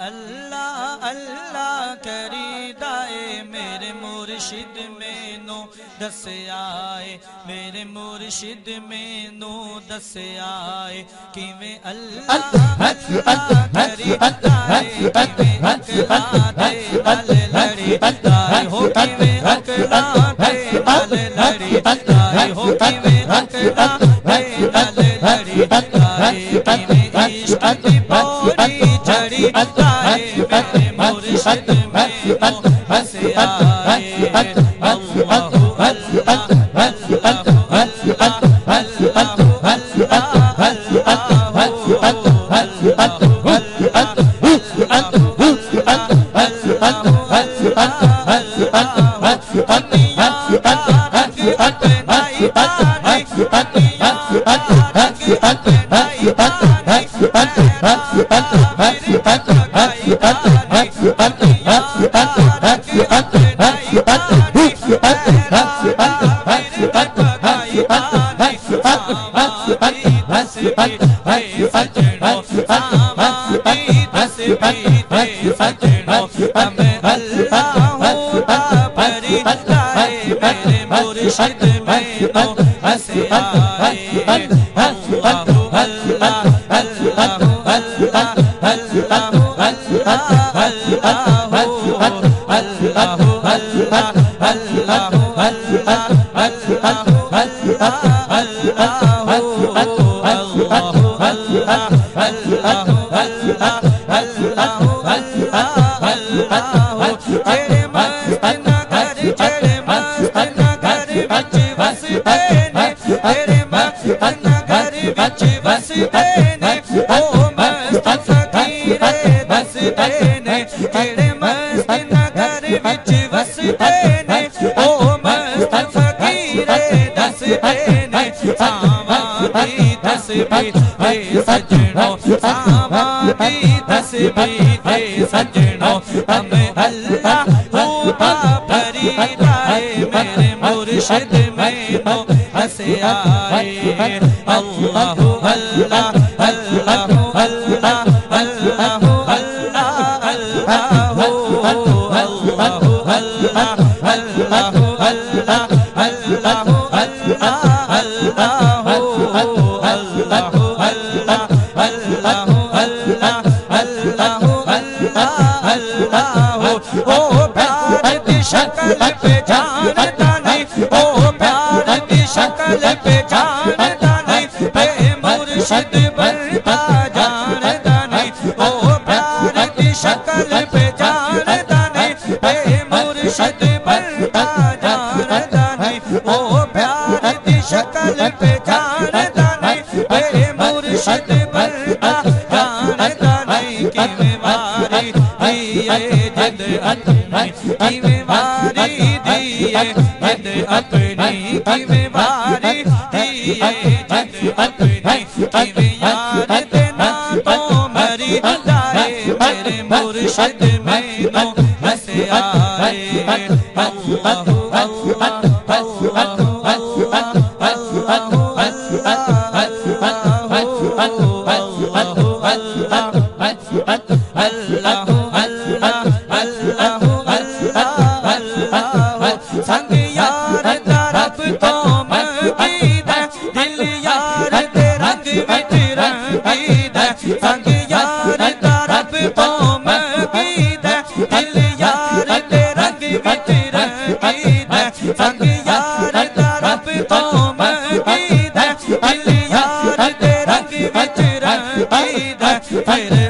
اللہ اللہ کری دائے میرے مرشد میں نو دس آئے میرے مرشد میں نو دس آئے کیویں اللہ اللہ کری دائے کیویں اکلا دے نال لڑی دائے ہو کیویں اکلا دے نال لڑی دائے ہو کیویں اکلا دے نال لڑی دائے کیویں عشق دی پوری جڑی دائے میرے مرشد میں نو دس آئے اللہ اللہ مرشد میں نو ہنس آئے اللہ اللہ اللہ اللہ اللہ اللہ اللہ اللہ سجنوں ہمیں اللہ ہوتا بھری دائے میرے مرشد میں نو ہنس آئے اللہ اللہ اللہ اللہ اللہ اللہ اللہ شکل پہ جانتا نہیں او پیار دی شکل پہ جانتا نہیں بے مرشد بنتا جانتا نہیں او پیار دی شکل پہ جانتا نہیں بے مرشد بنتا جانتا نہیں او پیار دی شکل پہ جانتا نہیں بے مرشد بنتا جانتا نہیں کیویں ماری دیئے جد اپنی کیویں ماری دیئے جد اپنی کیویں ماری دیئے جد اپنی کیویں یار دینا تو مری دائے میرے مرشد میں نو ہنس آئے اللہ اللہ اللہ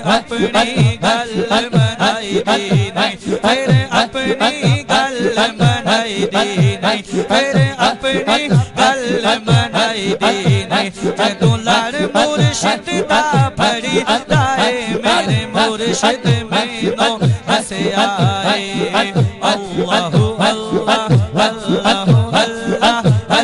اپنی گل بنائی دی نہیں پھر اپنی گل بنائی دی نہیں پھر اپنی گل بنائی دی نہیں جدوں لڑ مرشد دا پھڑی دائے میرے مرشد میں نو ہنس آئے اللہ اللہ اللہ اللہ اللہ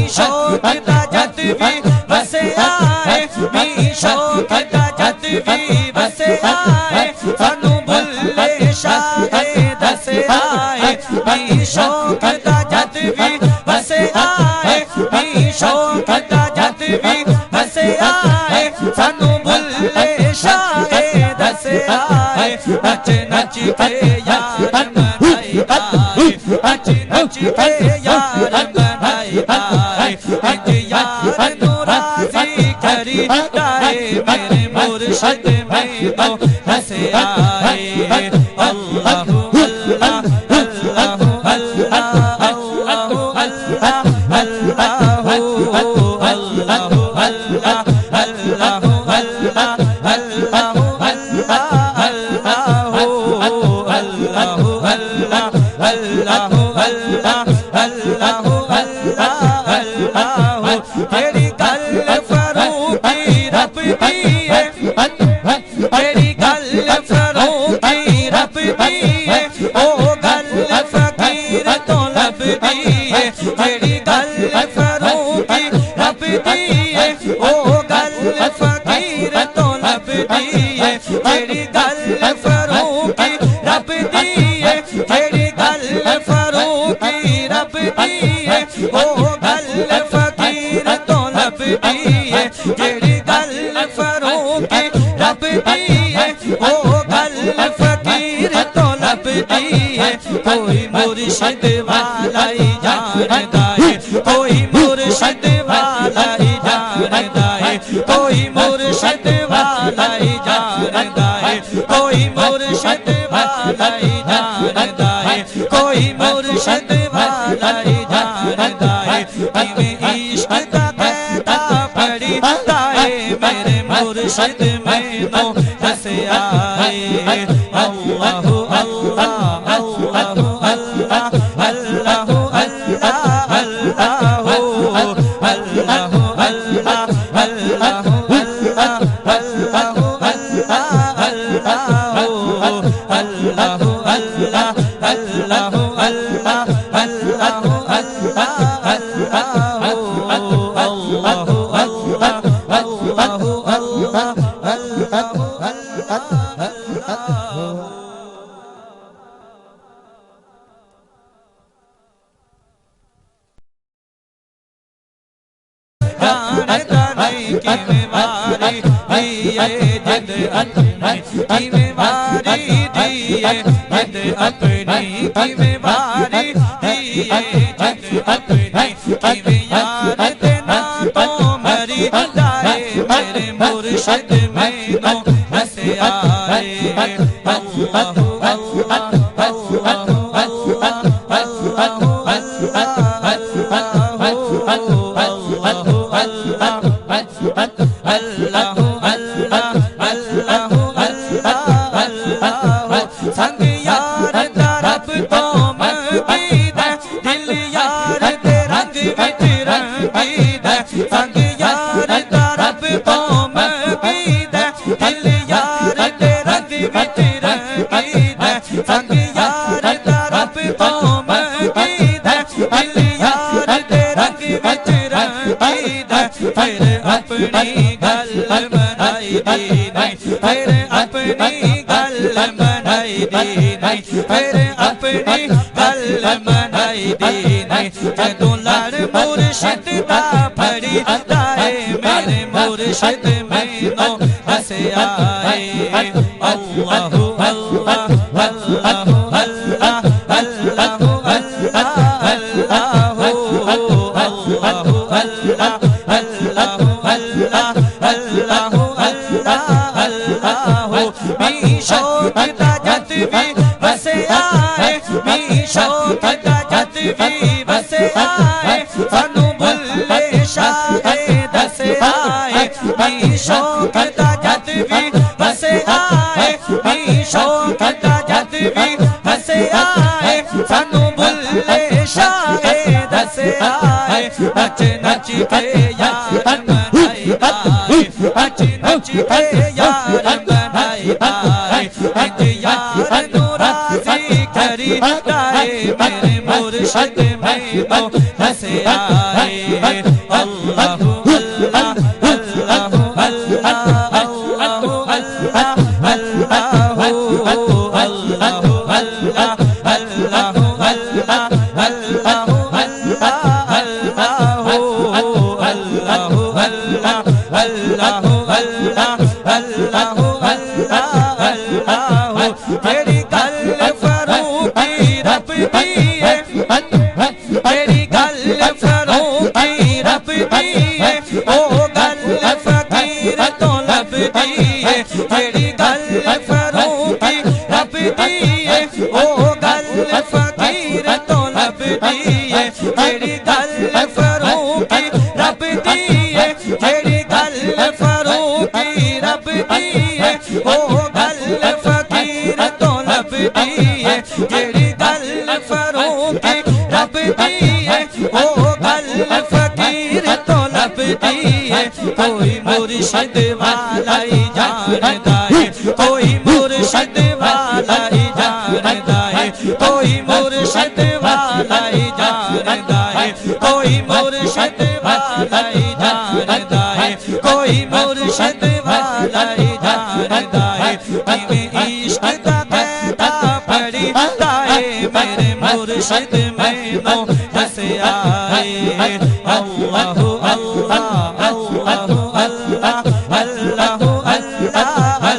شوق دا جت بھی بس آئے می شوق دا جت بھی بس آئے سانو بھلے شاہ دس آئے شوق دا جد بھی وسے آئے می شوق دا جد بھی وسے آئے سانو بھلے شاہ دسے آئے نچ نچ کے یار منائی آئے نچ نچ کے یار منائی آئے انج یار نو راضی کری دائے میرے مرشد میں تو ہنسے آئے اللہ اللہ اللہ اللہ اللہ اللہ اللہ تیری گل فروخی رب دی ہے تیری گل فروخی رب دی ہے او گل فقیر تو لب دی ہے تیری گل فروخی رب دی ہے او گل فقیر تو لب دی ہے تیری گل فروخی رب دی ہے تیری گل فروخی رب دی ہے او گل فقیر تو لب دی ہے تیری گل فروخی رب دی ہے او گل فقیر تو لب دی ہے کوئی مرشد والا ہی جاندا ہے کوئی مرشد والا ہی جاندا ہے کوئی مرشد والا ہی جاندا ہے کوئی مرشد والا ہی جاندا ہے کوئی مرشد والا ہی جاندا ہے کیویں عشق دا قیدا پڑی دائے میرے مرشد میں نو ہنسے آئے اللہ اللہ اللہ اللہ اللہ اللہ اللہ اللہ اللہ اللہ مرشد میں نو ہنسے آئے اللہ اللہ اللہ اللہ سنگ یار دا رب تو منگید دل یار دے رنگ وچ رنگید سنگ یار دا رب تو منگید دل یار دے رنگ وچ رنگید سنگ یار دا رب تو منگید دل یار دے رنگ وچ رنگید پھر اپنی گل بنائی دی نہیں پھر اپنی گل بنائی دی نہیں پھر اپنی گل بنائی دی نہیں جدوں لڑ مرشد دا پھڑی دائے میرے مرشد میں نو ہنسے آئے اللہ اللہ اللہ اللہ اللہ می شوق دا جد بھی وسے آئے می شوق دا جد بھی وسے آئے سانو بھلے شاہ دسے آئے می شوق دا جد بھی وسے آئے می شوق دا جد بھی وسے آئے سانو بھلے شاہ دسے آئے نچ نچ کے یار منائی آئے نچ نچ کے یار منائی آئے انج یار نو راضی کری دائے میرے مرشد میں نو ہنسے آئے اللہ اللہ اللہ اللہ اللہ اللہ اللہ اللہ اللہ فقیر تو لب دیے جیڑی گل فاروقی رب دیے جیڑی گل فاروقی رب دیے او گل فقیر تو لب دیے جیڑی گل فاروقی رب دیے او گل فقیر تو لب دیے کوئی مرشد والا ہی جاندا ہے کوئی مرشد والا ہی جاندا ہے کوئی مرشد والا ہی جاندا ہے کوئی مرشد والا ہی جاندا ہے کوئی مرشد والا ہی جاندا ہے کیویں عشق دا قیدا پڑھدا ہے میرے مرشد مینوں دسیا ہے اللہ اللہ اللہ اللہ اللہ اللہ اللہ اللہ اللہ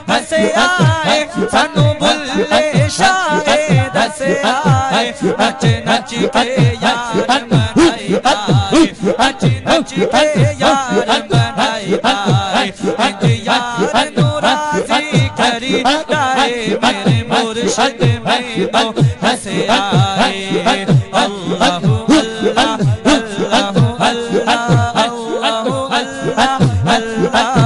ہسیا ہے سانو بلے شاہ دسیا ہے نچ نچ کے یار منائی دائے نچ نچ کے یار منائی دائے انج یار نو راضی کری دائے میرے مرشد مینوں دسیا ہے اللہ اللہ اللہ اللہ اللہ اللہ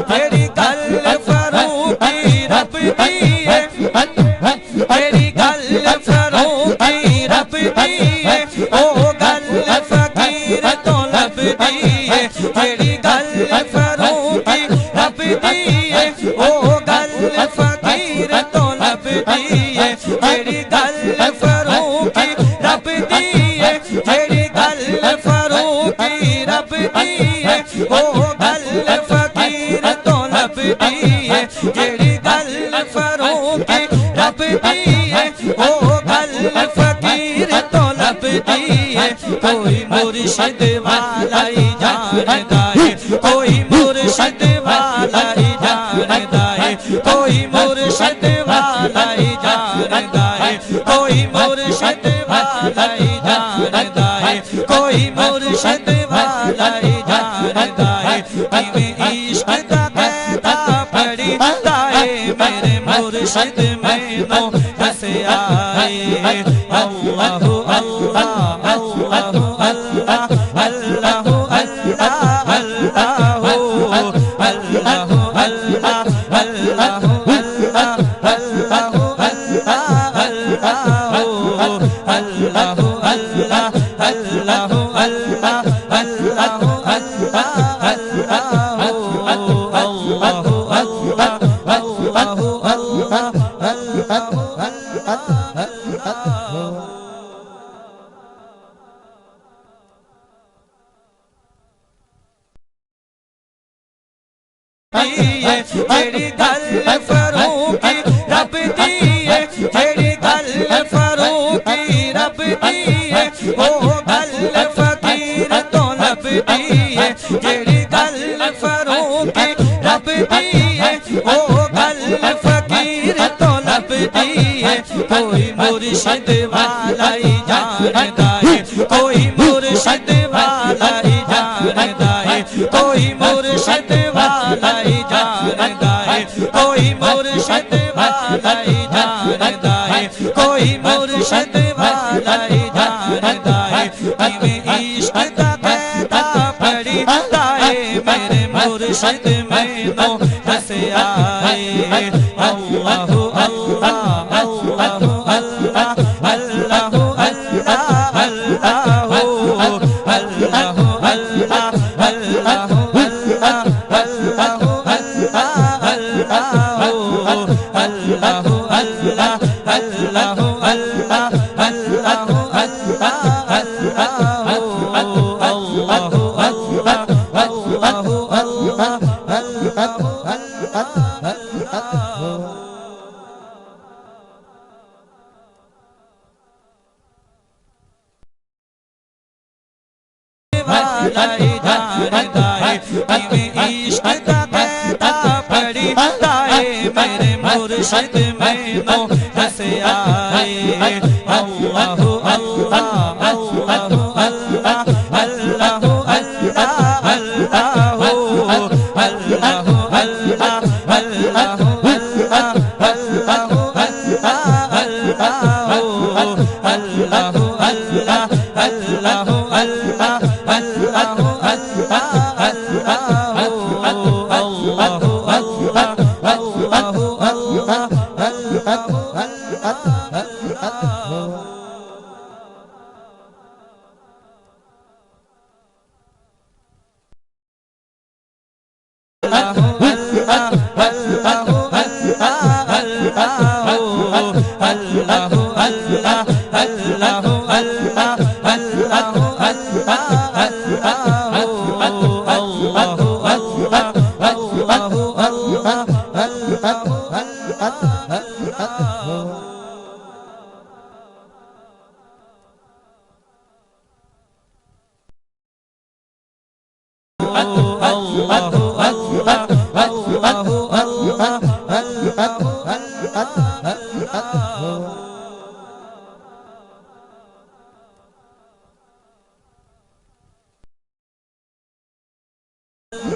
تیری گل فاروقی رب دیے تیری گل فاروقی رب دیے او گل فقیر تو لب دیے تیری گل فاروقی رب دیے او گل فقیر تو لب دیے تیری گل فاروقی رب دیے تیری گل فاروقی رب دیے او گل فقیر تو لب دیے جیڑی گل فاروقی رب دیے او گل فقیر تو لب دیے کوئی مرشد والا ہی جاندا ہے کوئی مرشد والا ہی جاندا ہے کوئی مرشد والا ہی جاندا ہے کوئی مرشد والا ہی جاندا ہے کوئی مرشد والا ہی جاندا ہے کیویں عشق دا قیدا پڑھدا ہے میرے مرشد مینوں دسیا ہے اللہ اللہ اللہ اللہ اللہ اللہ اللہ اللہ اللہ جیڑی گل فاروقی رب دیے جیڑی گل فاروقی رب دیے او گل فقیر تو لب دیے جیڑی گل فاروقی رب دیے او گل فقیر تو لب دیے کوئی مرشد والا ہی جاندا ہے کوئی مرشد والا ہی جاندا ہے کوئی مرشد والا ہی جاندا ہے کوئی مرشد والا ہی جاندا ہے کوئی مرشد والا ہی جاندا ہے کیویں عشق دا قیدا پڑھدا ہے میرے مرشد مینوں دسیا ہے اللہ اللہ اللہ اللہ اللہ اللہ اللہ اللہ اللہ اللہ اللہ اللہ اللہ اللہ اللہ عشق کا قیدا پڑی تائے میرے مرشد میں نو دس آئے اللہ اللہ اللہ اللہ اللہ اللہ اللہ اللہ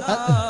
اللہ